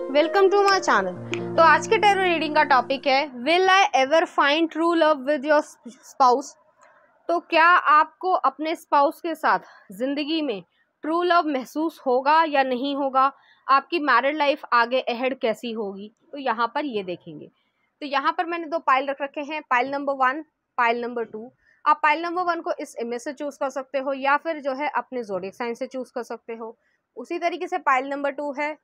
Welcome to my channel. तो आज के टैरो रीडिंग का टॉपिक है, will I ever find true love with your spouse. तो क्या आपको अपने स्पाउस के साथ ज़िंदगी में ट्रू लव महसूस होगा या नहीं होगा, आपकी मैरिड लाइफ आगे अहेड कैसी होगी, तो यहाँ पर ये देखेंगे। तो यहाँ पर मैंने दो पाइल रख रखे हैं, पाइल नंबर 1, पाइल नंबर 2। आप पाइल नंबर 1 को इस इमेज से चूज़ कर सकते हो या फिर जो है अपने ज़ोडिएक साइन से चूज़ कर सकते हो। उसी तरीके से पाइल नंबर 2 है,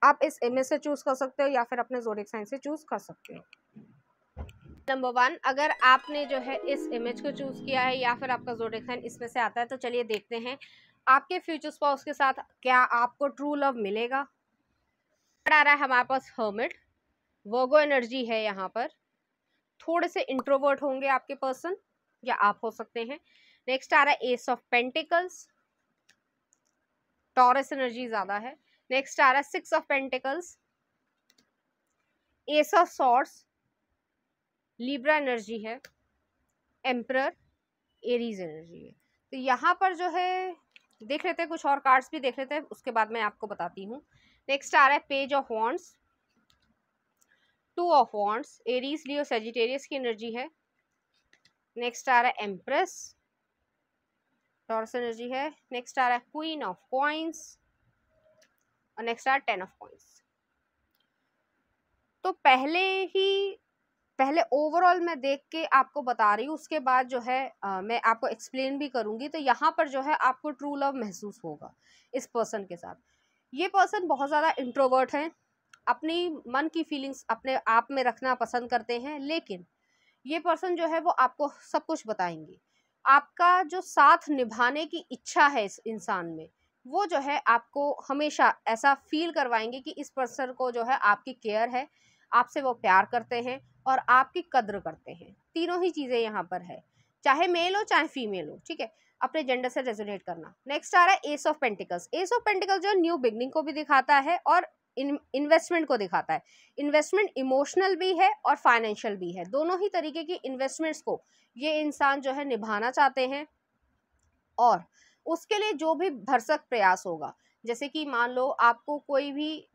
आप इस इमेज से चूज कर सकते हो या फिर अपने ज़ोडिएक साइन से चूज कर सकते हो। नंबर 1, अगर आपने जो है इस इमेज को चूज किया है या फिर आपका ज़ोडिएक साइन इसमें से आता है, तो चलिए देखते हैं आपके फ्यूचर स्पाउस के साथ क्या आपको ट्रू लव मिलेगा। आ रहा है हमारे पास हर्मिट, वर्गो एनर्जी है यहाँ पर। थोड़े से इंट्रोवर्ट होंगे आपके पर्सन या आप हो सकते हैं। नेक्स्ट आ रहा है ace of pentacles, taurus energy ज्यादा है। नेक्स्ट आ रहा है 6 of pentacles, S of swords, Libra energy है, एम्परर, एरीज एनर्जी है। तो यहाँ पर जो है देख लेते हैं, कुछ और कार्ड्स भी देख लेते हैं, उसके बाद मैं आपको बताती हूँ। नेक्स्ट आ रहा है page of wands, 2 of wands, Aries, Leo, Sagittarius की एनर्जी है। नेक्स्ट आ रहा है एम्प्रेस, टॉरस एनर्जी है। नेक्स्ट आ रहा है क्वीन ऑफ कॉइंस और नेक्स्ट आ रहा है 10 ऑफ कॉइंस। तो पहले ओवरऑल मैं देख के आपको बता रही हूँ, उसके बाद जो है मैं आपको एक्सप्लेन भी करूँगी। तो यहाँ पर जो है आपको ट्रू लव महसूस होगा इस पर्सन के साथ। ये पर्सन बहुत ज़्यादा इंट्रोवर्ट हैं, अपनी मन की फीलिंग्स अपने आप में रखना पसंद करते हैं, लेकिन ये पर्सन जो है वो आपको सब कुछ बताएंगे। आपका जो साथ निभाने की इच्छा है इस इंसान में, वो जो है आपको हमेशा ऐसा फील करवाएंगे कि इस पर्सन को जो है आपकी केयर है, आपसे वो प्यार करते हैं और आपकी कद्र करते हैं। तीनों ही चीज़ें यहाँ पर है, चाहे मेल हो चाहे फीमेल हो, ठीक है। अपने जेंडर से रेजोनेट करना। नेक्स्ट आ रहा है ace of pentacles. S of pentacles जो न्यू बिगनिंग को भी दिखाता है और इन्वेस्टमेंट को दिखाता है। इन्वेस्टमेंट इमोशनल भी है और फाइनेंशियल भी है, दोनों ही तरीके की इन्वेस्टमेंट्स को ये इंसान जो है निभाना चाहते हैं। और उसके लिए जो भी भरसक प्रयास होगा, जैसे कि मान लो आपको कोई भी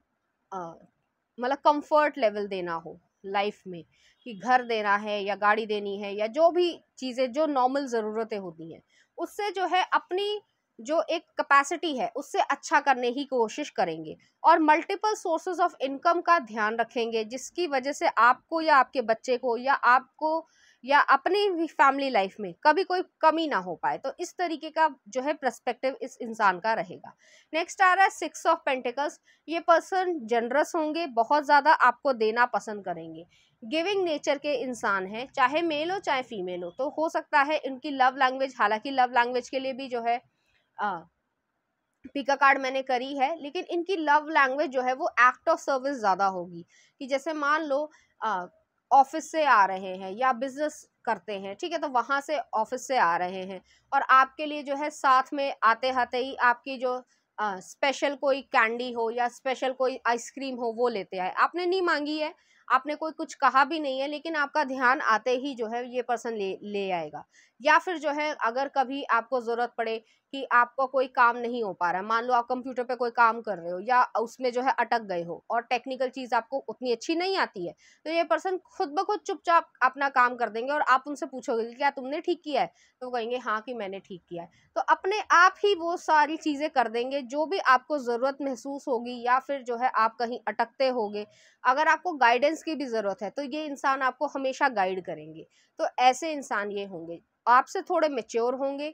मतलब कंफर्ट लेवल देना हो लाइफ में, कि घर देना है या गाड़ी देनी है या जो भी चीज़ें जो नॉर्मल ज़रूरतें होती हैं, उससे जो है अपनी जो एक कैपेसिटी है उससे अच्छा करने की कोशिश करेंगे और मल्टीपल सोर्सेज ऑफ इनकम का ध्यान रखेंगे, जिसकी वजह से आपको या आपके बच्चे को या आपको या अपनी भी फैमिली लाइफ में कभी कोई कमी ना हो पाए। तो इस तरीके का जो है पर्सपेक्टिव इस इंसान का रहेगा। नेक्स्ट आ रहा है 6 ऑफ पेंटिकल्स। ये पर्सन जनरस होंगे, बहुत ज़्यादा आपको देना पसंद करेंगे, गिविंग नेचर के इंसान हैं, चाहे मेल हो चाहे फीमेल हो। तो हो सकता है इनकी लव लैंग्वेज, हालांकि लव लैंग्वेज के लिए भी जो है पिका कार्ड मैंने करी है, लेकिन इनकी लव लैंग्वेज जो है वो एक्ट ऑफ सर्विस ज़्यादा होगी। कि जैसे मान लो ऑफिस से आ रहे हैं या बिजनेस करते हैं, ठीक है, तो वहाँ से ऑफिस से आ रहे हैं और आपके लिए जो है साथ में आते आते ही आपकी जो स्पेशल कोई कैंडी हो या स्पेशल कोई आइसक्रीम हो वो लेते आए। आपने नहीं मांगी है, आपने कोई कुछ कहा भी नहीं है, लेकिन आपका ध्यान आते ही जो है ये पर्सन ले आएगा। या फिर जो है अगर कभी आपको ज़रूरत पड़े कि आपको कोई काम नहीं हो पा रहा है, मान लो आप कंप्यूटर पे कोई काम कर रहे हो या उसमें जो है अटक गए हो और टेक्निकल चीज़ आपको उतनी अच्छी नहीं आती है, तो ये पर्सन खुद ब खुद चुपचाप अपना काम कर देंगे और आप उनसे पूछोगे कि क्या तुमने ठीक किया है, तो वो कहेंगे हाँ कि मैंने ठीक किया है। तो अपने आप ही वो सारी चीज़ें कर देंगे जो भी आपको ज़रूरत महसूस होगी या फिर जो है आप कहीं अटकते होगे, अगर आपको गाइडेंस की भी ज़रूरत है तो ये इंसान आपको हमेशा गाइड करेंगे। तो ऐसे इंसान ये होंगे, आपसे थोड़े मेच्योर होंगे,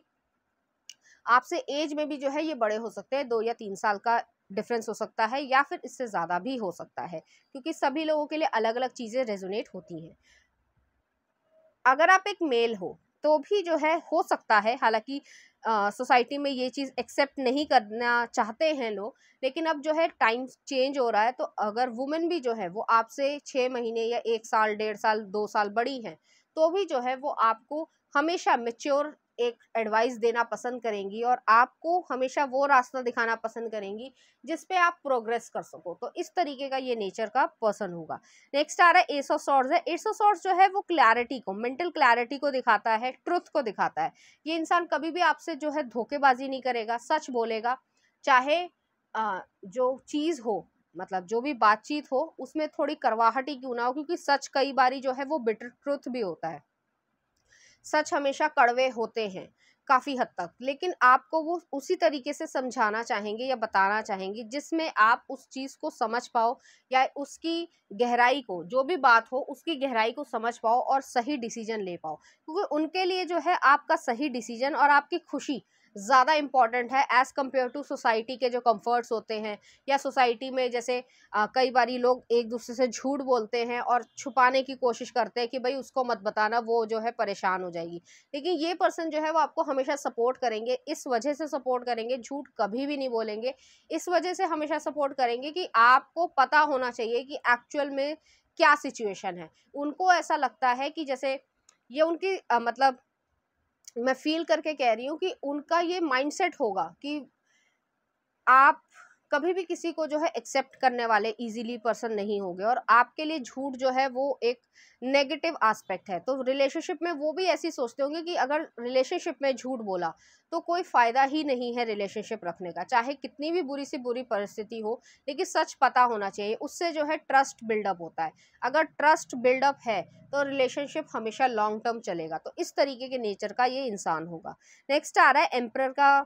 आपसे एज में भी जो है ये बड़े हो सकते हैं, 2 या 3 साल का डिफरेंस हो सकता है या फिर इससे ज़्यादा भी हो सकता है, क्योंकि सभी लोगों के लिए अलग अलग चीज़ें रेजोनेट होती हैं। अगर आप एक मेल हो तो भी जो है हो सकता है, हालांकि सोसाइटी में ये चीज़ एक्सेप्ट नहीं करना चाहते हैं लोग, लेकिन अब जो है टाइम चेंज हो रहा है, तो अगर वुमेन भी जो है वो आपसे 6 महीने या 1 साल, 1.5 साल, 2 साल बड़ी हैं, तो भी जो है वो आपको हमेशा मेच्योर एक एडवाइस देना पसंद करेंगी और आपको हमेशा वो रास्ता दिखाना पसंद करेंगी जिस पे आप प्रोग्रेस कर सको। तो इस तरीके का ये नेचर का पर्सन होगा। नेक्स्ट आ रहा है एस ऑफ सॉर्ड्स है। एस ऑफ सॉर्ड्स जो है वो क्लैरिटी को, मेंटल क्लैरिटी को दिखाता है, ट्रुथ को दिखाता है। ये इंसान कभी भी आपसे जो है धोखेबाजी नहीं करेगा, सच बोलेगा, चाहे जो चीज़ हो मतलब जो भी बातचीत हो उसमें थोड़ी करवाहट ही क्यों ना हो, क्योंकि सच कई बारी जो है वो बिटर ट्रुथ भी होता है। सच हमेशा कड़वे होते हैं काफी हद तक, लेकिन आपको वो उसी तरीके से समझाना चाहेंगे या बताना चाहेंगे जिसमें आप उस चीज को समझ पाओ, या उसकी गहराई को, जो भी बात हो उसकी गहराई को समझ पाओ और सही डिसीजन ले पाओ, क्योंकि उनके लिए जो है आपका सही डिसीजन और आपकी खुशी ज़्यादा इंपॉर्टेंट है एज कम्पेयर टू सोसाइटी के जो कंफर्ट्स होते हैं, या सोसाइटी में जैसे कई बारी लोग एक दूसरे से झूठ बोलते हैं और छुपाने की कोशिश करते हैं कि भाई उसको मत बताना, वो जो है परेशान हो जाएगी। लेकिन ये पर्सन जो है वो आपको हमेशा सपोर्ट करेंगे, इस वजह से सपोर्ट करेंगे, झूठ कभी भी नहीं बोलेंगे, इस वजह से हमेशा सपोर्ट करेंगे कि आपको पता होना चाहिए कि एक्चुअल में क्या सिचुएशन है। उनको ऐसा लगता है कि जैसे ये उनकी मतलब मैं फील करके कह रही हूँ कि उनका ये माइंडसेट होगा कि आप कभी भी किसी को जो है एक्सेप्ट करने वाले इजीली पर्सन नहीं होंगे, और आपके लिए झूठ जो है वो एक नेगेटिव एस्पेक्ट है। तो रिलेशनशिप में वो भी ऐसी सोचते होंगे कि अगर रिलेशनशिप में झूठ बोला तो कोई फायदा ही नहीं है रिलेशनशिप रखने का, चाहे कितनी भी बुरी सी बुरी परिस्थिति हो, लेकिन सच पता होना चाहिए, उससे जो है ट्रस्ट बिल्डअप होता है। अगर ट्रस्ट बिल्डअप है तो रिलेशनशिप हमेशा लॉन्ग टर्म चलेगा। तो इस तरीके के नेचर का ये इंसान होगा। नेक्स्ट आ रहा है एम्परर का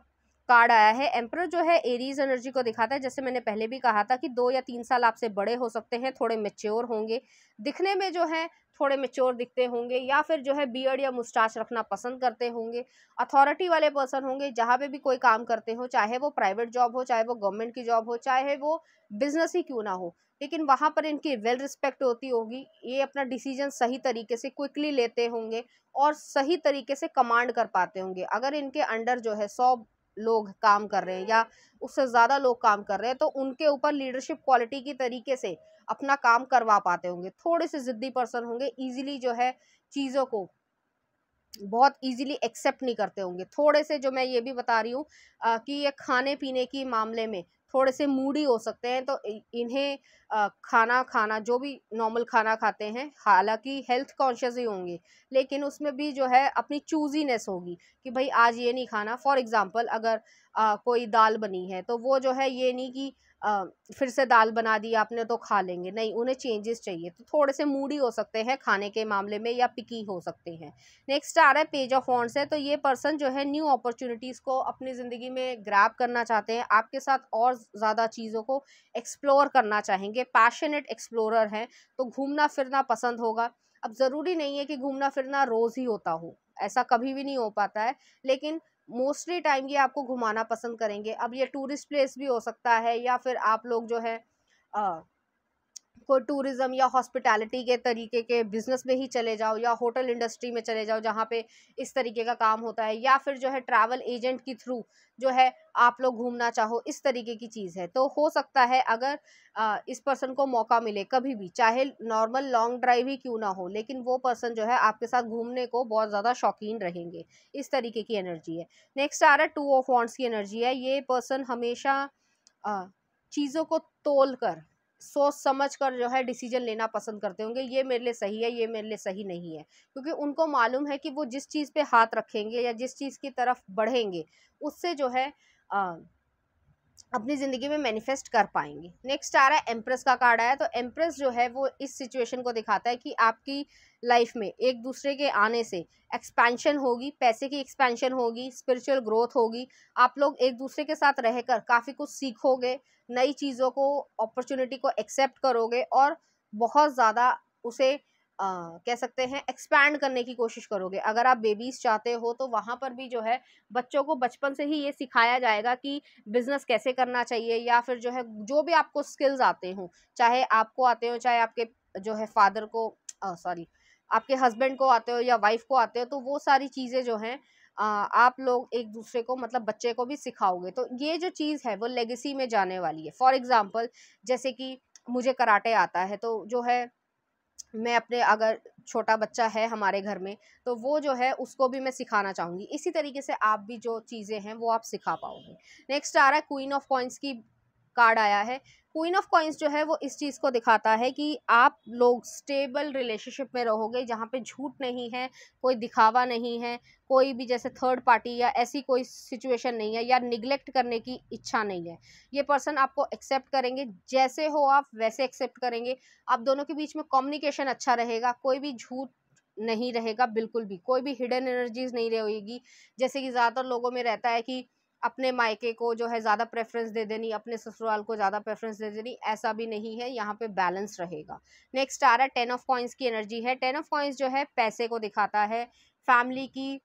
कार्ड आया है। एम्परर जो है एरीज एनर्जी को दिखाता है, जैसे मैंने पहले भी कहा था कि 2 या 3 साल आपसे बड़े हो सकते हैं, थोड़े मेच्योर होंगे, दिखने में जो है थोड़े मेच्योर दिखते होंगे, या फिर जो है बियर्ड या मुस्टाच रखना पसंद करते होंगे, अथॉरिटी वाले पर्सन होंगे, जहाँ पे भी कोई काम करते हो, चाहे वो प्राइवेट जॉब हो, चाहे वो गवर्नमेंट की जॉब हो, चाहे वो बिजनेस ही क्यों ना हो, लेकिन वहाँ पर इनकी वेल रिस्पेक्ट होती होगी। ये अपना डिसीजन सही तरीके से क्विकली लेते होंगे और सही तरीके से कमांड कर पाते होंगे। अगर इनके अंडर जो है 100 लोग काम कर रहे हैं या उससे ज़्यादा लोग काम कर रहे हैं, तो उनके ऊपर लीडरशिप क्वालिटी की तरीके से अपना काम करवा पाते होंगे। थोड़े से ज़िद्दी पर्सन होंगे, इजीली जो है चीज़ों को बहुत इजीली एक्सेप्ट नहीं करते होंगे। थोड़े से जो मैं ये भी बता रही हूँ कि ये खाने पीने की मामले में थोड़े से मूडी हो सकते हैं, तो इन्हें खाना खाना जो भी नॉर्मल खाना खाते हैं, हालांकि हेल्थ कॉन्शियस ही होंगे, लेकिन उसमें भी जो है अपनी चूजीनेस होगी कि भाई आज ये नहीं खाना। फॉर एग्जांपल अगर कोई दाल बनी है तो वो जो है ये नहीं कि फिर से दाल बना दी आपने तो खा लेंगे, नहीं, उन्हें चेंजेस चाहिए। तो थोड़े से मूडी हो सकते हैं खाने के मामले में, या पिकी हो सकते हैं। नेक्स्ट आ रहा है पेज ऑफ वॉन्ड्स है। तो ये पर्सन जो है न्यू अपॉर्चुनिटीज़ को अपनी ज़िंदगी में ग्रैब करना चाहते हैं, आपके साथ और ज़्यादा चीज़ों को एक्सप्लोर करना चाहेंगे, पैशनेट एक्सप्लोरर हैं, तो घूमना फिरना पसंद होगा। अब ज़रूरी नहीं है कि घूमना फिरना रोज़ ही होता हो, ऐसा कभी भी नहीं हो पाता है, लेकिन मोस्टली टाइम ये आपको घुमाना पसंद करेंगे। अब ये टूरिस्ट प्लेस भी हो सकता है, या फिर आप लोग जो है कोई टूरिज्म या हॉस्पिटैलिटी के तरीके के बिजनेस में ही चले जाओ, या होटल इंडस्ट्री में चले जाओ जहाँ पे इस तरीके का काम होता है, या फिर जो है ट्रैवल एजेंट के थ्रू जो है आप लोग घूमना चाहो, इस तरीके की चीज़ है। तो हो सकता है अगर इस पर्सन को मौका मिले कभी भी, चाहे नॉर्मल लॉन्ग ड्राइव ही क्यों ना हो, लेकिन वो पर्सन जो है आपके साथ घूमने को बहुत ज़्यादा शौकीन रहेंगे। इस तरीके की एनर्जी है। नेक्स्ट आ रहा है 2 ऑफ वॉन्ड्स की एनर्जी है। ये पर्सन हमेशा चीज़ों को तोल कर, सोच समझ कर जो है डिसीजन लेना पसंद करते होंगे। ये मेरे लिए सही है, ये मेरे लिए सही नहीं है, क्योंकि उनको मालूम है कि वो जिस चीज़ पे हाथ रखेंगे या जिस चीज़ की तरफ बढ़ेंगे, उससे जो है अपनी ज़िंदगी में मैनिफेस्ट कर पाएंगे। नेक्स्ट आ रहा है एम्प्रेस का कार्ड आया। तो एम्प्रेस जो है वो इस सिचुएशन को दिखाता है कि आपकी लाइफ में एक दूसरे के आने से एक्सपेंशन होगी, पैसे की एक्सपेंशन होगी, स्पिरिचुअल ग्रोथ होगी। आप लोग एक दूसरे के साथ रहकर काफ़ी कुछ सीखोगे, नई चीज़ों को, अपॉर्चुनिटी को एक्सेप्ट करोगे, और बहुत ज़्यादा उसे कह सकते हैं एक्सपैंड करने की कोशिश करोगे। अगर आप बेबीज चाहते हो तो वहाँ पर भी जो है बच्चों को बचपन से ही ये सिखाया जाएगा कि बिजनेस कैसे करना चाहिए, या फिर जो है जो भी आपको स्किल्स आते हों, चाहे आपको आते हो, चाहे आपके जो है फादर को सॉरी आपके हस्बैंड को आते हो या वाइफ को आते हो, तो वो सारी चीज़ें जो हैं आप लोग एक दूसरे को, मतलब बच्चे को भी सिखाओगे। तो ये जो चीज़ है वो लेगेसी में जाने वाली है। फॉर एग्जाम्पल जैसे कि मुझे कराटे आता है, तो जो है मैं अपने, अगर छोटा बच्चा है हमारे घर में, तो वो जो है उसको भी मैं सिखाना चाहूँगी। इसी तरीके से आप भी जो चीज़ें हैं वो आप सिखा पाओगे। नेक्स्ट आ रहा है क्वीन ऑफ कॉइन्स की कार्ड आया है क्वीन ऑफ कॉइंस जो है वो इस चीज़ को दिखाता है कि आप लोग स्टेबल रिलेशनशिप में रहोगे जहाँ पे झूठ नहीं है, कोई दिखावा नहीं है, कोई भी जैसे थर्ड पार्टी या ऐसी कोई सिचुएशन नहीं है, या निगलेक्ट करने की इच्छा नहीं है। ये पर्सन आपको एक्सेप्ट करेंगे, जैसे हो आप वैसे एक्सेप्ट करेंगे। आप दोनों के बीच में कम्युनिकेशन अच्छा रहेगा, कोई भी झूठ नहीं रहेगा, बिल्कुल भी कोई भी हिडन एनर्जीज नहीं रहेगी। जैसे कि ज़्यादातर लोगों में रहता है कि अपने मायके को जो है ज़्यादा प्रेफरेंस दे देनी, अपने ससुराल को ज़्यादा प्रेफरेंस दे देनी, ऐसा भी नहीं है, यहाँ पे बैलेंस रहेगा। नेक्स्ट आ रहा है 10 ऑफ कॉइंस की एनर्जी है। 10 ऑफ कॉइंस जो है पैसे को दिखाता है, फैमिली की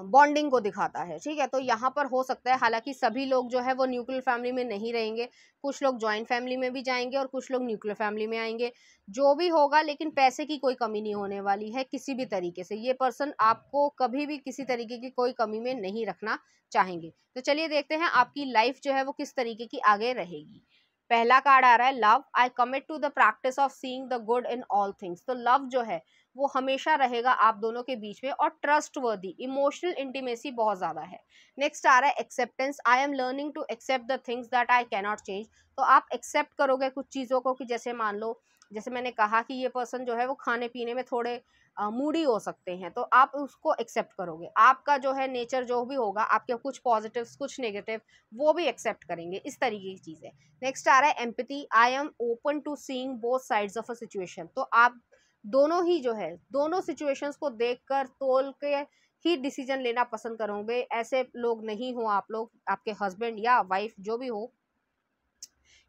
बॉन्डिंग को दिखाता है, ठीक है। तो यहाँ पर हो सकता है, हालांकि सभी लोग जो है वो न्यूक्लियर फैमिली में नहीं रहेंगे, कुछ लोग जॉइंट फैमिली में भी जाएंगे और कुछ लोग न्यूक्लियर फैमिली में आएंगे, जो भी होगा, लेकिन पैसे की कोई कमी नहीं होने वाली है किसी भी तरीके से। ये पर्सन आपको कभी भी किसी तरीके की कोई कमी में नहीं रखना चाहेंगे। तो चलिए देखते हैं आपकी लाइफ जो है वो किस तरीके की आगे रहेगी। पहला कार्ड आ रहा है love. I commit to the practice of seeing the good in all things. तो लव जो है वो हमेशा रहेगा आप दोनों के बीच में, और ट्रस्ट वर्दी, इमोशनल इंटीमेसी बहुत ज्यादा है। नेक्स्ट आ रहा है acceptance. I am learning to accept the things that I cannot change. तो आप एक्सेप्ट करोगे कुछ चीज़ों को, कि जैसे मान लो, जैसे मैंने कहा कि ये पर्सन जो है वो खाने पीने में थोड़े मूडी हो सकते हैं, तो आप उसको एक्सेप्ट करोगे। आपका जो है नेचर जो भी होगा, आपके कुछ पॉजिटिव्स कुछ नेगेटिव, वो भी एक्सेप्ट करेंगे, इस तरीके की चीज़ है। नेक्स्ट आ रहा है empathy. I am open to seeing both sides of a situation. तो आप दोनों ही जो है, दोनों सिचुएशंस को देखकर तोल के ही डिसीजन लेना पसंद करोगे। ऐसे लोग नहीं हो आप लोग, आपके हस्बैंड या वाइफ जो भी हो,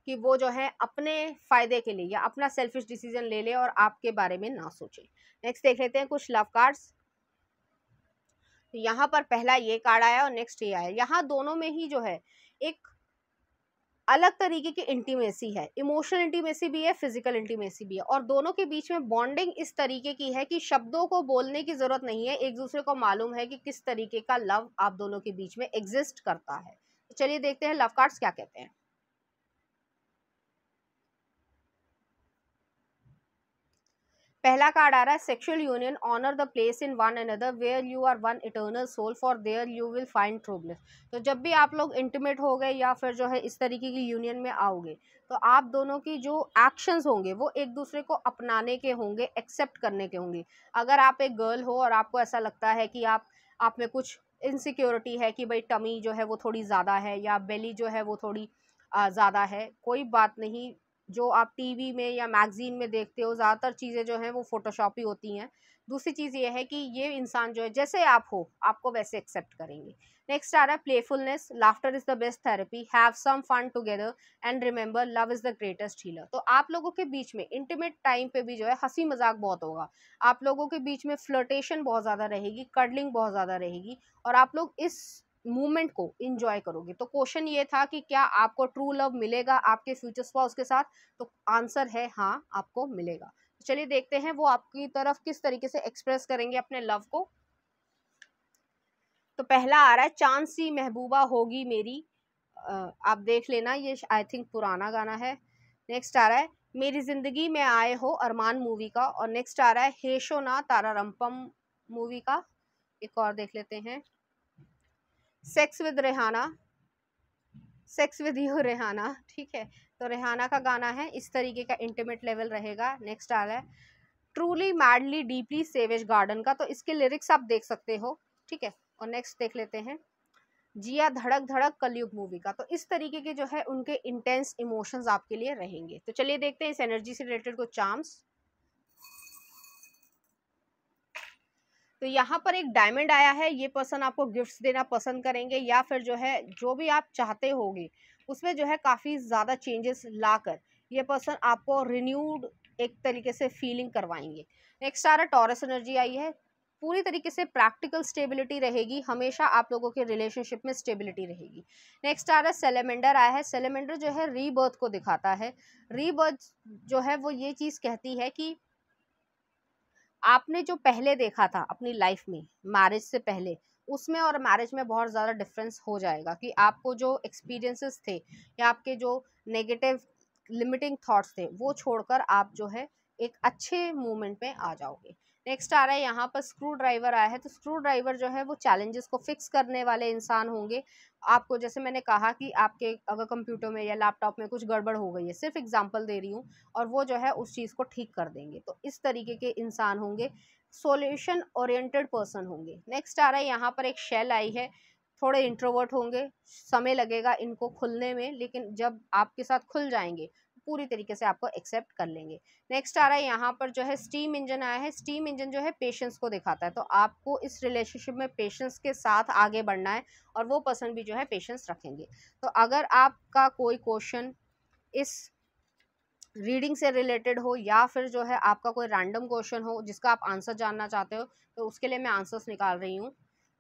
कि वो जो है अपने फायदे के लिए या अपना सेल्फिश डिसीजन ले ले और आपके बारे में ना सोचे। नेक्स्ट देख लेते हैं कुछ लव कार्ड्स। तो यहाँ पर पहला ये कार्ड आया और नेक्स्ट ये आया। यहाँ दोनों में ही जो है एक अलग तरीके की इंटीमेसी है, इमोशनल इंटीमेसी भी है, फिजिकल इंटीमेसी भी है, और दोनों के बीच में बॉन्डिंग इस तरीके की है कि शब्दों को बोलने की जरूरत नहीं है, एक दूसरे को मालूम है कि किस तरीके का लव आप दोनों के बीच में एग्जिस्ट करता है। तो चलिए देखते हैं लव कार्ड्स क्या कहते हैं। पहला कार्ड आ रहा है sexual union. Honour the place in one another where you are one eternal soul, for there you will find true bliss. तो जब भी आप लोग इंटीमेट हो गए या फिर जो है इस तरीके की यूनियन में आओगे, तो आप दोनों की जो एक्शंस होंगे वो एक दूसरे को अपनाने के होंगे, एक्सेप्ट करने के होंगे। अगर आप एक गर्ल हो और आपको ऐसा लगता है कि आप में कुछ इनसिक्योरिटी है कि भाई टमी जो है वो थोड़ी ज़्यादा है या बेली जो है वो थोड़ी ज़्यादा है, कोई बात नहीं। जो आप टीवी में या मैगजीन में देखते हो, ज़्यादातर चीज़ें जो हैं वो फोटोशॉप ही होती हैं। दूसरी चीज़ ये है कि ये इंसान जो है जैसे आप हो, आपको वैसे एक्सेप्ट करेंगे। नेक्स्ट आ रहा है playfulness. Laughter is the best therapy, have some fun together and remember love is the greatest healer. तो आप लोगों के बीच में इंटीमेट टाइम पे भी जो है हंसी मजाक बहुत होगा, आप लोगों के बीच में फ्लर्टेशन बहुत ज़्यादा रहेगी, कडलिंग बहुत ज़्यादा रहेगी, और आप लोग इस मूवमेंट को इंजॉय करोगे। तो क्वेश्चन ये था कि क्या आपको ट्रू लव मिलेगा आपके फ्यूचर स्पाउस के साथ? तो आंसर है हाँ, आपको मिलेगा। तो चलिए देखते हैं वो आपकी तरफ किस तरीके से एक्सप्रेस करेंगे अपने लव को। तो पहला आ रहा है चांद सी महबूबा होगी मेरी। आप देख लेना, ये आई थिंक पुराना गाना है। नेक्स्ट आ रहा है मेरी जिंदगी में आए हो, अरमान मूवी का। और नेक्स्ट आ रहा है हेशो ना तारा रंपम मूवी का। एक और देख लेते हैं, sex with Rehana, sex with you Rehana, ठीक है। तो रेहाना का गाना है, इस तरीके का इंटीमेट लेवल रहेगा। नेक्स्ट आ रहा है truly madly deeply savage garden का। तो इसके लिरिक्स आप देख सकते हो, ठीक है। और नेक्स्ट देख लेते हैं जिया धड़क धड़क कलयुग मूवी का। तो इस तरीके के जो है उनके इंटेंस इमोशंस आपके लिए रहेंगे। तो चलिए देखते हैं इस एनर्जी से रिलेटेड कुछ चार्म्स। तो यहाँ पर एक डायमंड आया है, ये पर्सन आपको गिफ्ट्स देना पसंद करेंगे, या फिर जो है जो भी आप चाहते होगे उसमें जो है काफ़ी ज़्यादा चेंजेस लाकर ये पर्सन आपको रिन्यूड एक तरीके से फीलिंग करवाएंगे। नेक्स्ट आ रहा टॉरस एनर्जी आई है, पूरी तरीके से प्रैक्टिकल स्टेबिलिटी रहेगी, हमेशा आप लोगों के रिलेशनशिप में स्टेबिलिटी रहेगी। नेक्स्ट आ रहा है सेलेमेंडर आया है। सेलेमेंडर जो है रीबर्थ को दिखाता है। रीबर्थ जो है वो ये चीज़ कहती है कि आपने जो पहले देखा था अपनी लाइफ में मैरिज से पहले, उसमें और मैरिज में बहुत ज़्यादा डिफरेंस हो जाएगा, कि आपको जो एक्सपीरियंसेस थे या आपके जो नेगेटिव लिमिटिंग थॉट्स थे वो छोड़कर आप जो है एक अच्छे मूवमेंट में आ जाओगे। नेक्स्ट आ रहा है यहाँ पर स्क्रू ड्राइवर आया है, तो स्क्रू ड्राइवर जो है वो चैलेंजेस को फिक्स करने वाले इंसान होंगे। आपको जैसे मैंने कहा कि आपके अगर कंप्यूटर में या लैपटॉप में कुछ गड़बड़ हो गई है, सिर्फ एग्जांपल दे रही हूँ, और वो जो है उस चीज़ को ठीक कर देंगे, तो इस तरीके के इंसान होंगे, सॉल्यूशन ओरिएंटेड पर्सन होंगे। नेक्स्ट आ रहा है यहाँ पर एक शेल आई है, थोड़े इंट्रोवर्ट होंगे, समय लगेगा इनको खुलने में, लेकिन जब आपके साथ खुल जाएंगे पूरी तरीके से आपको एक्सेप्ट कर लेंगे। नेक्स्ट आ रहा है यहाँ पर जो है स्टीम इंजन आया है। स्टीम इंजन जो है पेशेंस को दिखाता है, तो आपको इस रिलेशनशिप में पेशेंस के साथ आगे बढ़ना है और वो पर्सन भी जो है पेशेंस रखेंगे। तो अगर आपका कोई क्वेश्चन इस रीडिंग से रिलेटेड हो या फिर जो है आपका कोई रैंडम क्वेश्चन हो जिसका आप आंसर जानना चाहते हो, तो उसके लिए मैं आंसर्स निकाल रही हूँ।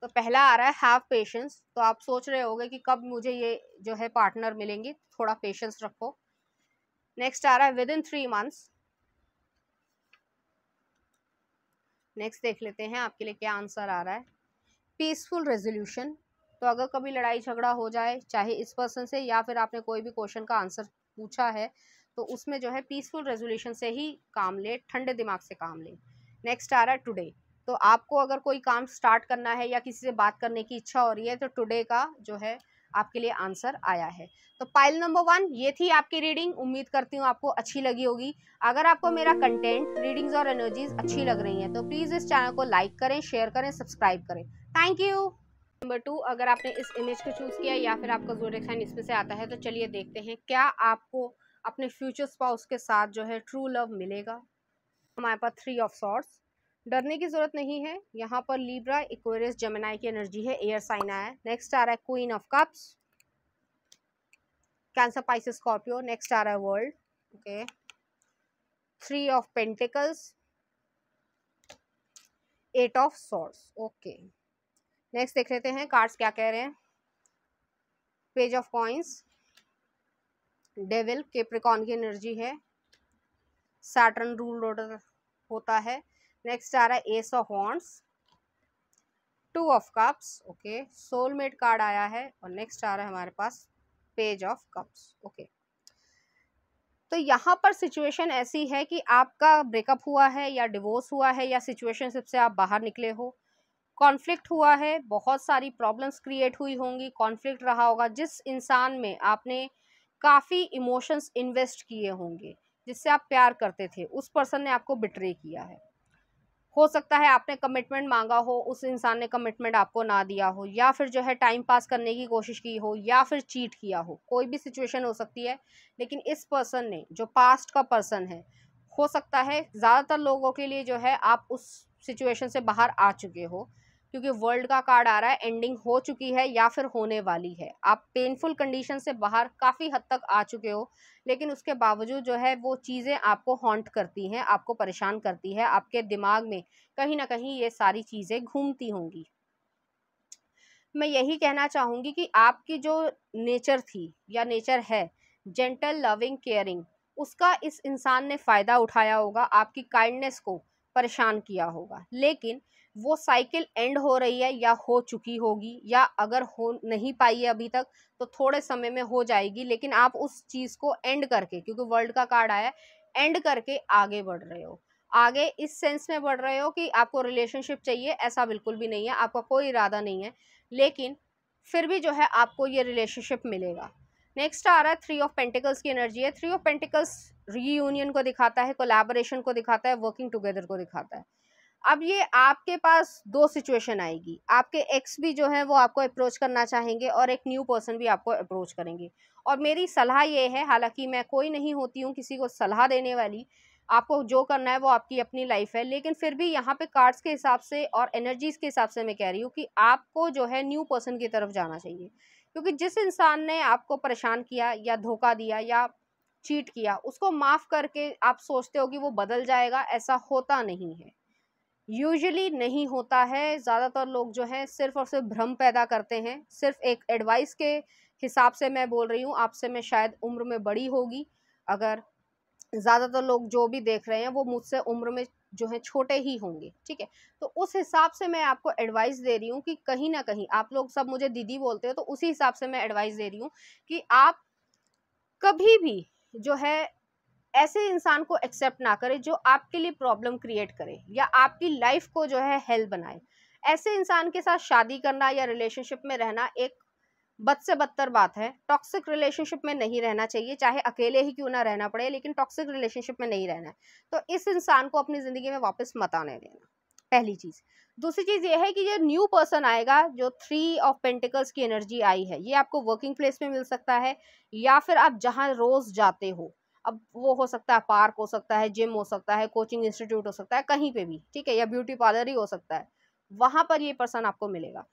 तो पहला आ रहा है हैव पेशेंस, तो आप सोच रहे होंगे कि कब मुझे ये जो है पार्टनर मिलेंगे, थोड़ा पेशेंस रखो। नेक्स्ट आ रहा है विद इन 3 मंथ्स। नेक्स्ट देख लेते हैं आपके लिए क्या आंसर आ रहा है। पीसफुल रेजोल्यूशन, तो अगर कभी लड़ाई झगड़ा हो जाए चाहे इस पर्सन से या फिर आपने कोई भी क्वेश्चन का आंसर पूछा है, तो उसमें जो है पीसफुल रेजोल्यूशन से ही काम ले, ठंडे दिमाग से काम ले। नेक्स्ट आ रहा है टुडे, तो आपको अगर कोई काम स्टार्ट करना है या किसी से बात करने की इच्छा हो रही है, तो टुडे का जो है आपके लिए आंसर आया है। तो पाइल नंबर 1 ये थी आपकी रीडिंग, उम्मीद करती हूँ आपको अच्छी लगी होगी। अगर आपको मेरा कंटेंट, रीडिंग्स और एनर्जीज अच्छी लग रही हैं तो प्लीज़ इस चैनल को लाइक करें, शेयर करें, सब्सक्राइब करें। Thank you. नंबर 2, अगर आपने इस इमेज को चूज़ किया या फिर आपका ज़ोडिएक साइन इसमें से आता है, तो चलिए देखते हैं क्या आपको अपने फ्यूचर स्पाउस के साथ जो है ट्रू लव मिलेगा। हमारे पास 3 ऑफ सॉर्ड्स, डरने की जरूरत नहीं है। यहाँ पर लिब्रा, एक्वेरियस, जेमिनी की एनर्जी है, एयर साइन आया है। नेक्स्ट आ रहा है queen of cups, Cancer, Pisces, Scorpio. Next आ रहा है world, okay. 3 of pentacles, 8 of swords, okay. Next देख लेते हैं कार्ड्स क्या कह रहे हैं। Page of coins, devil, Capricorn की एनर्जी है, सैटर्न रूल होता है। नेक्स्ट आ रहा है ace of wands, 2 of cups, okay. Soulmate card आया है। और नेक्स्ट आ रहा है हमारे पास पेज ऑफ कप्स, ओके। तो यहाँ पर सिचुएशन ऐसी है कि आपका ब्रेकअप हुआ है या डिवोर्स हुआ है या सिचुएशनशिप से आप बाहर निकले हो, कॉन्फ्लिक्ट हुआ है, बहुत सारी प्रॉब्लम्स क्रिएट हुई होंगी, कॉन्फ्लिक्ट रहा होगा, जिस इंसान में आपने काफ़ी इमोशंस इन्वेस्ट किए होंगे, जिससे आप प्यार करते थे, उस पर्सन ने आपको बिट्रे किया है। हो सकता है आपने कमिटमेंट मांगा हो, उस इंसान ने कमिटमेंट आपको ना दिया हो, या फिर जो है टाइम पास करने की कोशिश की हो, या फिर चीट किया हो, कोई भी सिचुएशन हो सकती है। लेकिन इस पर्सन ने, जो पास्ट का पर्सन है, हो सकता है ज़्यादातर लोगों के लिए जो है आप उस सिचुएशन से बाहर आ चुके हो, क्योंकि वर्ल्ड का कार्ड आ रहा है, एंडिंग हो चुकी है या फिर होने वाली है। आप पेनफुल कंडीशन से बाहर काफ़ी हद तक आ चुके हो, लेकिन उसके बावजूद जो है वो चीज़ें आपको हॉन्ट करती हैं, आपको परेशान करती है, आपके दिमाग में कहीं ना कहीं ये सारी चीज़ें घूमती होंगी। मैं यही कहना चाहूँगी कि आपकी जो नेचर थी या नेचर है, जेंटल, लविंग, केयरिंग, उसका इस इंसान ने फ़ायदा उठाया होगा, आपकी काइंडनेस को परेशान किया होगा। लेकिन वो साइकिल एंड हो रही है या हो चुकी होगी, या अगर हो नहीं पाई है अभी तक तो थोड़े समय में हो जाएगी। लेकिन आप उस चीज़ को एंड करके, क्योंकि वर्ल्ड का कार्ड आया है, एंड करके आगे बढ़ रहे हो। आगे इस सेंस में बढ़ रहे हो कि आपको रिलेशनशिप चाहिए, ऐसा बिल्कुल भी नहीं है, आपका कोई इरादा नहीं है, लेकिन फिर भी जो है आपको ये रिलेशनशिप मिलेगा। नेक्स्ट आ रहा है 3 ऑफ पेंटिकल्स की एनर्जी है। 3 ऑफ पेंटिकल्स रीयूनियन को दिखाता है, कोलैबोरेशन को दिखाता है, वर्किंग टुगेदर को दिखाता है। अब ये आपके पास 2 सिचुएशन आएगी, आपके एक्स भी जो है वो आपको अप्रोच करना चाहेंगे और एक न्यू पर्सन भी आपको अप्रोच करेंगे। और मेरी सलाह ये है, हालांकि मैं कोई नहीं होती हूँ किसी को सलाह देने वाली, आपको जो करना है वो आपकी अपनी लाइफ है, लेकिन फिर भी यहाँ पे कार्ड्स के हिसाब से और एनर्जीज के हिसाब से मैं कह रही हूँ कि आपको जो है न्यू पर्सन की तरफ जाना चाहिए। क्योंकि जिस इंसान ने आपको परेशान किया या धोखा दिया या चीट किया, उसको माफ़ करके आप सोचते हो कि वो बदल जाएगा, ऐसा होता नहीं है, यूजुअली नहीं होता है। ज़्यादातर लोग जो है सिर्फ और सिर्फ भ्रम पैदा करते हैं। सिर्फ एक एडवाइस के हिसाब से मैं बोल रही हूँ, आपसे मैं शायद उम्र में बड़ी होगी, अगर ज़्यादातर लोग जो भी देख रहे हैं वो मुझसे उम्र में जो है छोटे ही होंगे, ठीक है। तो उस हिसाब से मैं आपको एडवाइस दे रही हूँ कि कहीं ना कहीं, आप लोग सब मुझे दीदी बोलते हो, तो उसी हिसाब से मैं एडवाइस दे रही हूँ कि आप कभी भी जो है ऐसे इंसान को एक्सेप्ट ना करें जो आपके लिए प्रॉब्लम क्रिएट करे या आपकी लाइफ को जो है हेल बनाए। ऐसे इंसान के साथ शादी करना या रिलेशनशिप में रहना एक बद से बदतर बात है। टॉक्सिक रिलेशनशिप में नहीं रहना चाहिए, चाहे अकेले ही क्यों ना रहना पड़े, लेकिन टॉक्सिक रिलेशनशिप में नहीं रहना है। तो इस इंसान को अपनी जिंदगी में वापस मत आने देना, पहली चीज। दूसरी चीज ये है कि ये न्यू पर्सन आएगा, जो 3 ऑफ पेंटिकल्स की एनर्जी आई है, ये आपको वर्किंग प्लेस में मिल सकता है या फिर आप जहां रोज जाते हो। अब वो हो सकता है पार्क, हो सकता है जिम, हो सकता है कोचिंग इंस्टीट्यूट, हो सकता है कहीं पे भी, ठीक है, या ब्यूटी पार्लर ही हो सकता है, वहां पर ये पर्सन आपको मिलेगा,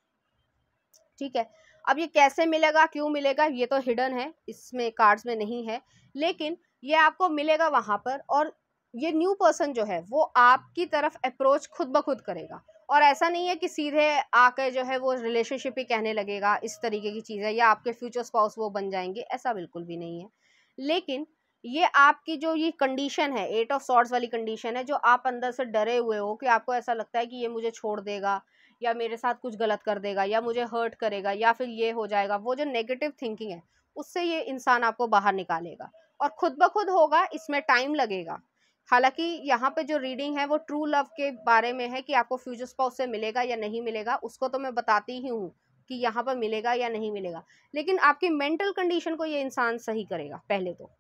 ठीक है। अब ये कैसे मिलेगा, क्यों मिलेगा, ये तो हिडन है, इसमें कार्ड्स में नहीं है, लेकिन ये आपको मिलेगा वहां पर। और ये न्यू पर्सन जो है वो आपकी तरफ अप्रोच खुद ब खुद करेगा। और ऐसा नहीं है कि सीधे आकर जो है वो रिलेशनशिप ही कहने लगेगा, इस तरीके की चीज़ है, या आपके फ्यूचर स्पाउस वो बन जाएंगे, ऐसा बिल्कुल भी नहीं है। लेकिन ये आपकी जो ये कंडीशन है, 8 ऑफ सॉर्ड्स वाली कंडीशन है, जो आप अंदर से डरे हुए हो कि आपको ऐसा लगता है कि ये मुझे छोड़ देगा या मेरे साथ कुछ गलत कर देगा या मुझे हर्ट करेगा या फिर ये हो जाएगा, वो जो नेगेटिव थिंकिंग है उससे ये इंसान आपको बाहर निकालेगा। और खुद ब खुद होगा, इसमें टाइम लगेगा। हालांकि यहाँ पे जो रीडिंग है वो ट्रू लव के बारे में है कि आपको फ्यूचर स्पाउस से मिलेगा या नहीं मिलेगा, उसको तो मैं बताती ही हूँ कि यहाँ पर मिलेगा या नहीं मिलेगा, लेकिन आपकी मेंटल कंडीशन को ये इंसान सही करेगा पहले तो,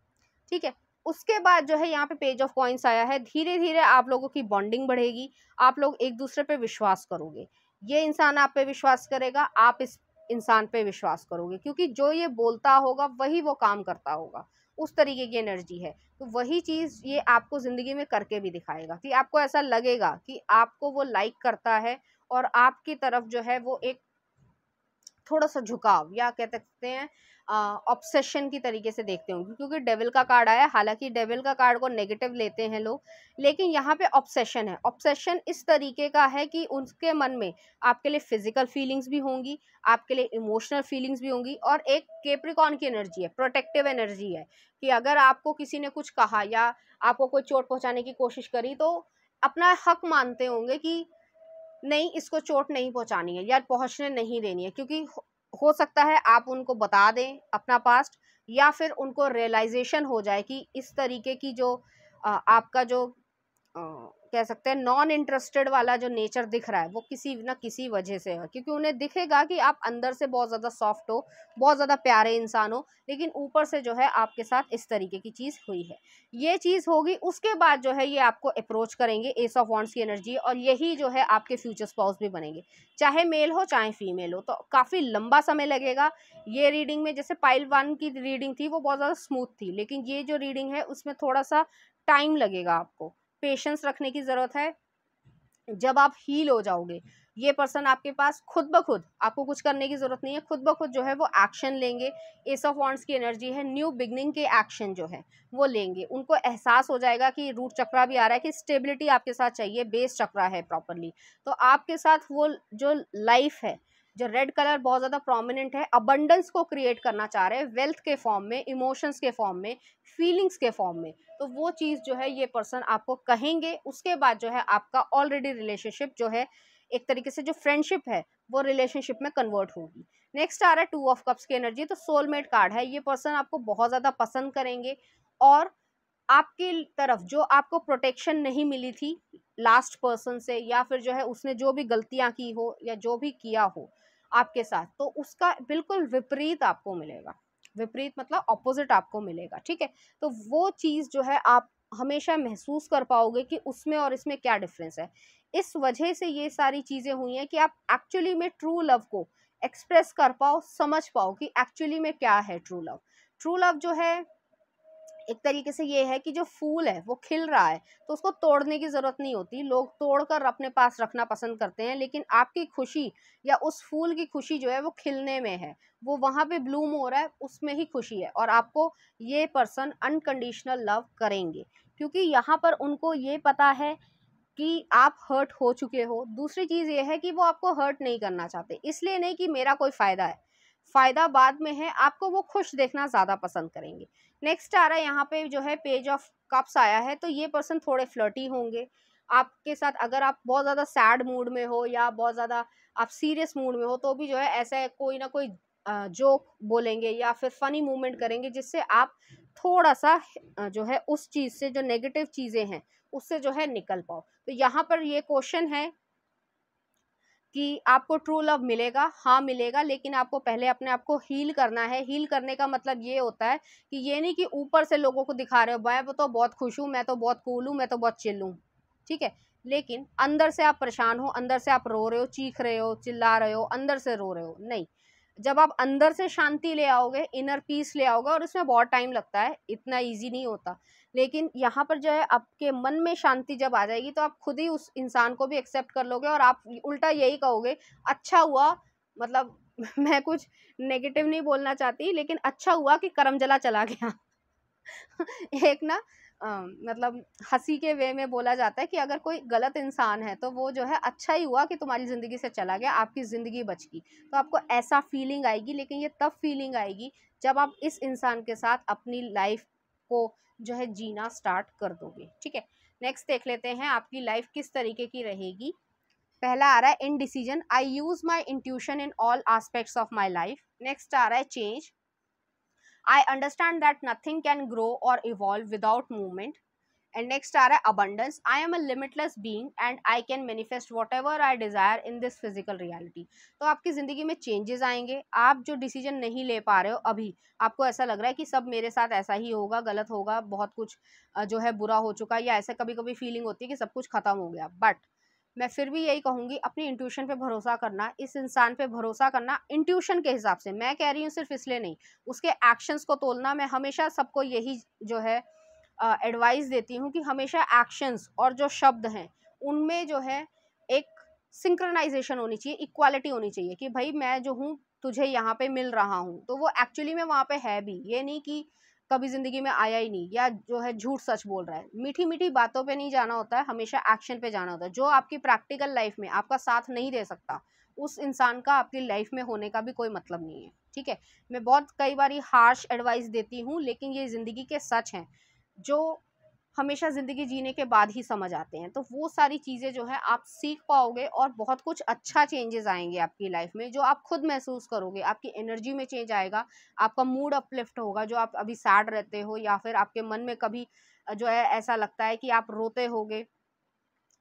ठीक है। उसके बाद जो है यहाँ पे पेज ऑफ कॉइंस आया है, धीरे धीरे आप लोगों की बॉन्डिंग बढ़ेगी, आप लोग एक दूसरे पे विश्वास करोगे, ये इंसान आप पे विश्वास करेगा, आप इस इंसान पे विश्वास करोगे, क्योंकि जो ये बोलता होगा वही वो काम करता होगा, उस तरीके की एनर्जी है। तो वही चीज ये आपको जिंदगी में करके भी दिखाएगा कि आपको ऐसा लगेगा कि आपको वो लाइक करता है और आपकी तरफ जो है वो एक थोड़ा सा झुकाव या कह सकते हैं ऑब्सेशन की तरीके से देखते होंगे, क्योंकि डेविल का कार्ड आया। हालांकि डेविल का कार्ड को नेगेटिव लेते हैं लोग, लेकिन यहाँ पे ऑब्सेशन है। ऑब्सेशन इस तरीके का है कि उनके मन में आपके लिए फिजिकल फीलिंग्स भी होंगी, आपके लिए इमोशनल फीलिंग्स भी होंगी, और एक केप्रिकॉन की एनर्जी है, प्रोटेक्टिव एनर्जी है, कि अगर आपको किसी ने कुछ कहा या आपको कोई चोट पहुंचाने की कोशिश करी तो अपना हक मानते होंगे कि नहीं, इसको चोट नहीं पहुंचानी है या पहुंचने नहीं देनी है, क्योंकि हो सकता है आप उनको बता दें अपना पास्ट, या फिर उनको रियलाइजेशन हो जाए कि इस तरीके की जो आपका जो कह सकते हैं नॉन इंटरेस्टेड वाला जो नेचर दिख रहा है वो किसी न किसी वजह से है, क्योंकि उन्हें दिखेगा कि आप अंदर से बहुत ज़्यादा सॉफ्ट हो, बहुत ज़्यादा प्यारे इंसान हो, लेकिन ऊपर से जो है आपके साथ इस तरीके की चीज़ हुई है। ये चीज़ होगी, उसके बाद जो है ये आपको अप्रोच करेंगे, एस ऑफ वॉन्ड्स की एनर्जी, और यही जो है आपके फ्यूचर स्पाउस भी बनेंगे, चाहे मेल हो चाहे फीमेल हो। तो काफ़ी लंबा समय लगेगा ये रीडिंग में। जैसे पाइल 1 की रीडिंग थी वो बहुत ज़्यादा स्मूथ थी, लेकिन ये जो रीडिंग है उसमें थोड़ा सा टाइम लगेगा, आपको पेशेंस रखने की ज़रूरत है। जब आप हील हो जाओगे, ये पर्सन आपके पास खुद ब खुद, आपको कुछ करने की जरूरत नहीं है, खुद ब खुद जो है वो एक्शन लेंगे। एस ऑफ वॉन्ड्स की एनर्जी है, न्यू बिगनिंग के एक्शन जो है वो लेंगे। उनको एहसास हो जाएगा कि रूट चक्रा भी आ रहा है, कि स्टेबिलिटी आपके साथ चाहिए, बेस चक्रा है प्रॉपरली, तो आपके साथ वो जो लाइफ है, जो रेड कलर बहुत ज़्यादा प्रोमिनेंट है, अबंडेंस को क्रिएट करना चाह रहे हैं, वेल्थ के फॉर्म में, इमोशंस के फॉर्म में, फीलिंग्स के फॉर्म में। तो वो चीज़ जो है ये पर्सन आपको कहेंगे। उसके बाद जो है आपका ऑलरेडी रिलेशनशिप जो है, एक तरीके से जो फ्रेंडशिप है वो रिलेशनशिप में कन्वर्ट होगी। नेक्स्ट आ रहा है 2 ऑफ कप्स की एनर्जी। तो सोलमेट कार्ड है, ये पर्सन आपको बहुत ज़्यादा पसंद करेंगे, और आपकी तरफ जो आपको प्रोटेक्शन नहीं मिली थी लास्ट पर्सन से, या फिर जो है उसने जो भी गलतियां की हो या जो भी किया हो आपके साथ, तो उसका बिल्कुल विपरीत आपको मिलेगा। विपरीत मतलब ऑपोजिट आपको मिलेगा, ठीक है। तो वो चीज़ जो है आप हमेशा महसूस कर पाओगे कि उसमें और इसमें क्या डिफरेंस है। इस वजह से ये सारी चीज़ें हुई हैं कि आप एक्चुअली में ट्रू लव को एक्सप्रेस कर पाओ, समझ पाओ कि एक्चुअली में क्या है ट्रू लव। ट्रू लव जो है एक तरीके से ये है कि जो फूल है वो खिल रहा है तो उसको तोड़ने की ज़रूरत नहीं होती, लोग तोड़कर अपने पास रखना पसंद करते हैं, लेकिन आपकी खुशी या उस फूल की खुशी जो है वो खिलने में है, वो वहाँ पे ब्लूम हो रहा है, उसमें ही खुशी है। और आपको ये पर्सन अनकंडीशनल लव करेंगे, क्योंकि यहाँ पर उनको ये पता है कि आप हर्ट हो चुके हो। दूसरी चीज़ ये है कि वो आपको हर्ट नहीं करना चाहते, इसलिए नहीं कि मेरा कोई फ़ायदा है, फ़ायदा बाद में है, आपको वो खुश देखना ज़्यादा पसंद करेंगे। नेक्स्ट आ रहा है यहाँ पे जो है पेज ऑफ कप्स आया है, तो ये पर्सन थोड़े फ्लर्टी होंगे आपके साथ। अगर आप बहुत ज़्यादा सैड मूड में हो या बहुत ज़्यादा आप सीरियस मूड में हो, तो भी जो है ऐसा कोई ना कोई जोक बोलेंगे या फिर फनी मूवमेंट करेंगे, जिससे आप थोड़ा सा जो है उस चीज़ से, जो नेगेटिव चीज़ें हैं उससे जो है निकल पाओ। तो यहाँ पर ये क्वेश्चन है कि आपको ट्रू लव मिलेगा, हाँ मिलेगा, लेकिन आपको पहले अपने आप को हील करना है। हील करने का मतलब ये होता है कि ये नहीं कि ऊपर से लोगों को दिखा रहे हो मैं तो बहुत खुश हूँ, मैं तो बहुत कूल हूँ, मैं तो बहुत चिल हूँ, ठीक है, लेकिन अंदर से आप परेशान हो, अंदर से आप रो रहे हो, चीख रहे हो, चिल्ला रहे हो, अंदर से रो रहे हो। नहीं, जब आप अंदर से शांति ले आओगे, इनर पीस ले आओगे, और इसमें बहुत टाइम लगता है, इतना ईजी नहीं होता, लेकिन यहाँ पर जो है आपके मन में शांति जब आ जाएगी तो आप खुद ही उस इंसान को भी एक्सेप्ट कर लोगे, और आप उल्टा यही कहोगे अच्छा हुआ, मतलब मैं कुछ नेगेटिव नहीं बोलना चाहती, लेकिन अच्छा हुआ कि करम जला चला गया। एक ना मतलब हंसी के वे में बोला जाता है कि अगर कोई गलत इंसान है तो वो जो है अच्छा ही हुआ कि तुम्हारी ज़िंदगी से चला गया, आपकी ज़िंदगी बच गई। तो आपको ऐसा फीलिंग आएगी, लेकिन ये तब फीलिंग आएगी जब आप इस इंसान के साथ अपनी लाइफ को जो है जीना स्टार्ट कर दोगे, ठीक है। नेक्स्ट देख लेते हैं आपकी लाइफ किस तरीके की रहेगी। पहला आ रहा है indecision, I use my intuition in all aspects of my life. Next आ रहा है change, I understand that nothing can grow or evolve without movement. And next are abundance. I am a limitless being and I can manifest whatever I desire in this physical reality. तो आपकी ज़िंदगी में changes आएंगे। आप जो decision नहीं ले पा रहे हो अभी, आपको ऐसा लग रहा है कि सब मेरे साथ ऐसा ही होगा, गलत होगा, बहुत कुछ जो है बुरा हो चुका है, या ऐसे कभी कभी फीलिंग होती है कि सब कुछ खत्म हो गया, बट मैं फिर भी यही कहूँगी अपनी इंट्यूशन पे भरोसा करना, इस इंसान पे भरोसा करना इंट्यूशन के हिसाब से। मैं कह रही हूँ सिर्फ इसलिए नहीं, उसके एक्शंस को तोलना। मैं हमेशा सबको यही जो है एडवाइस देती हूँ कि हमेशा एक्शंस और जो शब्द हैं उनमें जो है एक सिंक्रोनाइजेशन होनी चाहिए, इक्वालिटी होनी चाहिए कि भाई मैं जो हूँ तुझे यहाँ पे मिल रहा हूँ तो वो एक्चुअली में वहाँ पे है भी, ये नहीं कि कभी ज़िंदगी में आया ही नहीं या जो है झूठ सच बोल रहा है। मीठी मीठी बातों पे नहीं जाना होता है, हमेशा एक्शन पे जाना होता है। जो आपकी प्रैक्टिकल लाइफ में आपका साथ नहीं दे सकता उस इंसान का आपकी लाइफ में होने का भी कोई मतलब नहीं है, ठीक है। मैं बहुत कई बार हार्श एडवाइस देती हूँ, लेकिन ये ज़िंदगी के सच हैं जो हमेशा ज़िंदगी जीने के बाद ही समझ आते हैं। तो वो सारी चीज़ें जो है आप सीख पाओगे और बहुत कुछ अच्छा चेंजेस आएंगे आपकी लाइफ में, जो आप खुद महसूस करोगे। आपकी एनर्जी में चेंज आएगा, आपका मूड अपलिफ्ट होगा, जो आप अभी सैड रहते हो या फिर आपके मन में कभी जो है ऐसा लगता है कि आप रोते होगे,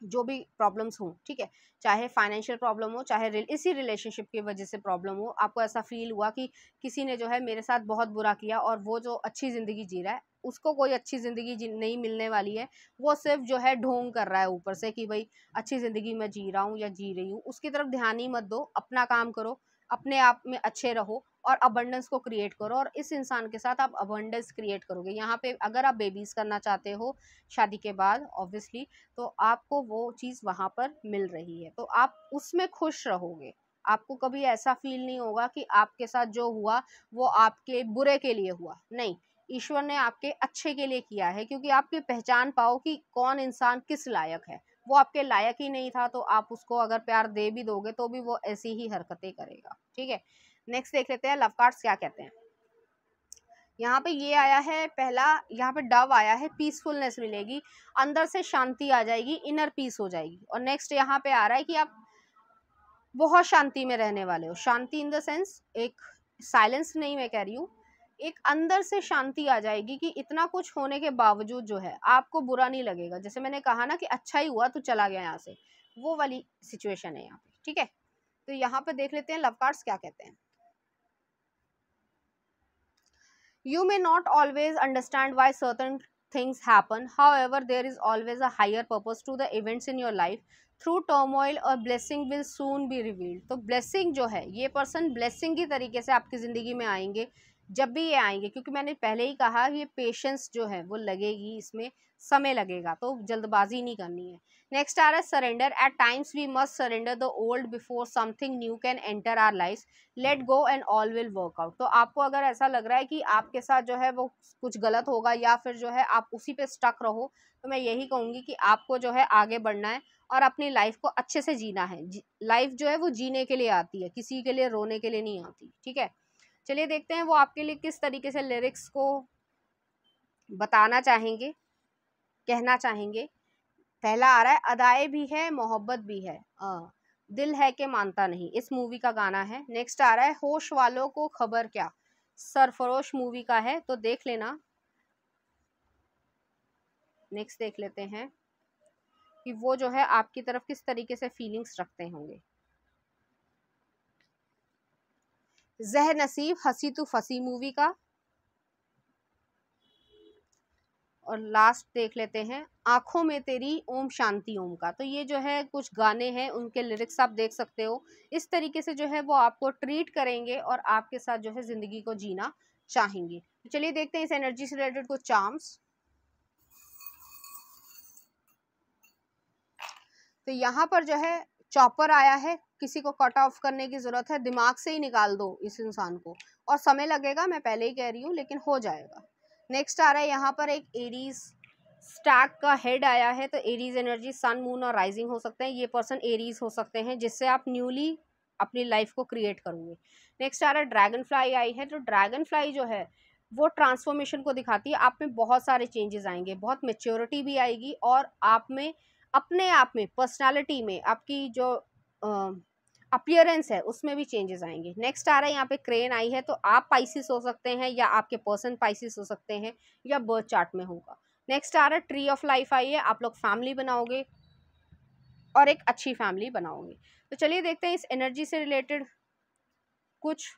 जो भी प्रॉब्लम्स हो, ठीक है, चाहे फाइनेंशियल प्रॉब्लम हो, चाहे इसी रिलेशनशिप की वजह से प्रॉब्लम हो, आपको ऐसा फील हुआ कि किसी ने जो है मेरे साथ बहुत बुरा किया और वो जो अच्छी ज़िंदगी जी रहा है उसको कोई अच्छी ज़िंदगी नहीं मिलने वाली है, वो सिर्फ जो है ढोंग कर रहा है ऊपर से कि भाई अच्छी ज़िंदगी मैं जी रहा हूँ या जी रही हूँ। उसकी तरफ ध्यान ही मत दो, अपना काम करो, अपने आप में अच्छे रहो और अबंडेंस को क्रिएट करो, और इस इंसान के साथ आप अबंडेंस क्रिएट करोगे। यहाँ पे अगर आप बेबीज करना चाहते हो शादी के बाद ऑब्वियसली, तो आपको वो चीज़ वहाँ पर मिल रही है, तो आप उसमें खुश रहोगे। आपको कभी ऐसा फील नहीं होगा कि आपके साथ जो हुआ वो आपके बुरे के लिए हुआ, नहीं, ईश्वर ने आपके अच्छे के लिए किया है, क्योंकि आप ये पहचान पाओ कि कौन इंसान किस लायक है। वो आपके लायक ही नहीं था तो आप उसको अगर प्यार दे भी दोगे तो भी वो ऐसी ही हरकतें करेगा, ठीक है। नेक्स्ट देख लेते हैं लव कार्ड्स क्या कहते हैं। यहाँ पे ये आया है पहला, यहाँ पे डव आया है, पीसफुलनेस मिलेगी, अंदर से शांति आ जाएगी, इनर पीस हो जाएगी। और नेक्स्ट यहाँ पे आ रहा है कि आप बहुत शांति में रहने वाले हो। शांति इन द सेंस एक साइलेंस नहीं मैं कह रही हूँ, एक अंदर से शांति आ जाएगी कि इतना कुछ होने के बावजूद जो है आपको बुरा नहीं लगेगा। जैसे मैंने कहा ना कि अच्छा ही हुआ तू चला गया यहाँ से, वो वाली सिचुएशन है यहाँ पे, ठीक है। तो यहाँ पे देख लेते हैं लव कार्ड्स क्या कहते हैं। You may not always understand why certain things happen. However, there is always a higher purpose to the events in your life. Through turmoil, a blessing will soon be revealed. तो blessing जो है, ये person blessing की तरीके से आपकी ज़िंदगी में आएंगे, जब भी ये आएंगे, क्योंकि मैंने पहले ही कहा ये पेशेंस जो है वो लगेगी, इसमें समय लगेगा, तो जल्दबाजी नहीं करनी है। नेक्स्ट आ रहा है surrender, at times we must surrender the old before something new can enter our life, let go and all will work out. तो आपको अगर ऐसा लग रहा है कि आपके साथ जो है वो कुछ गलत होगा या फिर जो है आप उसी पे स्टक रहो, तो मैं यही कहूँगी कि आपको जो है आगे बढ़ना है और अपनी लाइफ को अच्छे से जीना है। लाइफ जो है वो जीने के लिए आती है, किसी के लिए रोने के लिए नहीं आती, ठीक है। चलिए देखते हैं वो आपके लिए किस तरीके से लिरिक्स को बताना चाहेंगे, कहना चाहेंगे। पहला आ रहा है अदाएं भी है मोहब्बत भी है, दिल है के मानता नहीं, इस मूवी का गाना है। नेक्स्ट आ रहा है होश वालों को खबर क्या, सरफरोश मूवी का है, तो देख लेना। नेक्स्ट देख लेते हैं कि वो जो है आपकी तरफ किस तरीके से फीलिंग्स रखते होंगे। ज़हर नसीब हंसी तू फंसी मूवी का। और लास्ट देख लेते हैं आंखों में तेरी ओम शांति ओम का। तो ये जो है कुछ गाने हैं, उनके लिरिक्स आप देख सकते हो। इस तरीके से जो है वो आपको ट्रीट करेंगे और आपके साथ जो है जिंदगी को जीना चाहेंगे। तो चलिए देखते हैं इस एनर्जी से रिलेटेड कुछ चार्म्स। तो यहाँ पर जो है चॉपर आया है, किसी को कट ऑफ करने की जरूरत है, दिमाग से ही निकाल दो इस इंसान को, और समय लगेगा, मैं पहले ही कह रही हूँ, लेकिन हो जाएगा। नेक्स्ट आ रहा है यहाँ पर एक एरीज स्टैक का हेड आया है। तो एरीज एनर्जी सन मून और राइजिंग हो सकते हैं, ये पर्सन एरीज हो सकते हैं जिससे आप न्यूली अपनी लाइफ को क्रिएट करोगे। नेक्स्ट आ रहा है ड्रैगन फ्लाई आई है। तो ड्रैगन फ्लाई जो है वो ट्रांसफॉर्मेशन को दिखाती है, आप में बहुत सारे चेंजेस आएंगे, बहुत मेच्योरिटी भी आएगी, और आप में अपने आप में पर्सनालिटी में आपकी जो अपीयरेंस है उसमें भी चेंजेस आएंगे। नेक्स्ट आ रहा है यहाँ पे क्रेन आई है। तो आप पाइसिस हो सकते हैं या आपके पर्सन पाइसिस हो सकते हैं या बर्थ चार्ट में होगा। नेक्स्ट आ रहा है ट्री ऑफ लाइफ आई है, आप लोग फैमिली बनाओगे और एक अच्छी फैमिली बनाओगे। तो चलिए देखते हैं इस एनर्जी से रिलेटेड कुछ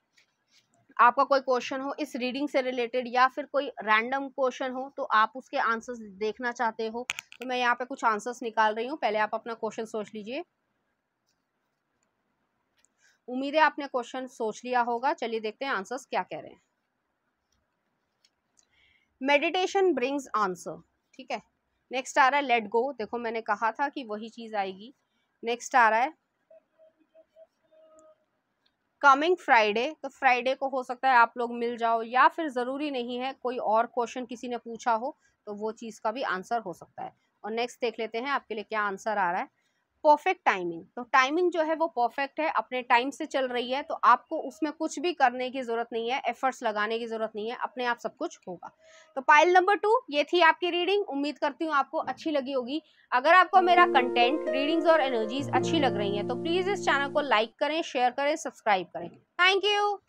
आपका कोई क्वेश्चन हो इस रीडिंग से रिलेटेड, या फिर कोई रैंडम क्वेश्चन हो तो आप उसके आंसर्स देखना चाहते हो, तो मैं यहाँ पे कुछ आंसर्स निकाल रही हूँ। पहले आप अपना क्वेश्चन सोच लीजिए। उम्मीद है आपने क्वेश्चन सोच लिया होगा। चलिए देखते हैं आंसर्स क्या कह रहे हैं। मेडिटेशन ब्रिंग्स आंसर, ठीक है। नेक्स्ट आ रहा है लेट गो, देखो मैंने कहा था कि वही चीज आएगी। नेक्स्ट आ रहा है कमिंग फ्राइडे। तो फ्राइडे को हो सकता है आप लोग मिल जाओ, या फिर ज़रूरी नहीं है, कोई और क्वेश्चन किसी ने पूछा हो तो वो चीज़ का भी आंसर हो सकता है। और नेक्स्ट देख लेते हैं आपके लिए क्या आंसर आ रहा है। परफेक्ट टाइमिंग, तो टाइमिंग जो है वो परफेक्ट है, अपने टाइम से चल रही है, तो आपको उसमें कुछ भी करने की ज़रूरत नहीं है, एफर्ट्स लगाने की ज़रूरत नहीं है, अपने आप सब कुछ होगा। तो पाइल नंबर 2 ये थी आपकी रीडिंग। उम्मीद करती हूँ आपको अच्छी लगी होगी। अगर आपको मेरा कंटेंट, रीडिंग्स और एनर्जीज अच्छी लग रही हैं तो प्लीज़ इस चैनल को लाइक करें, शेयर करें, सब्सक्राइब करें। Thank you.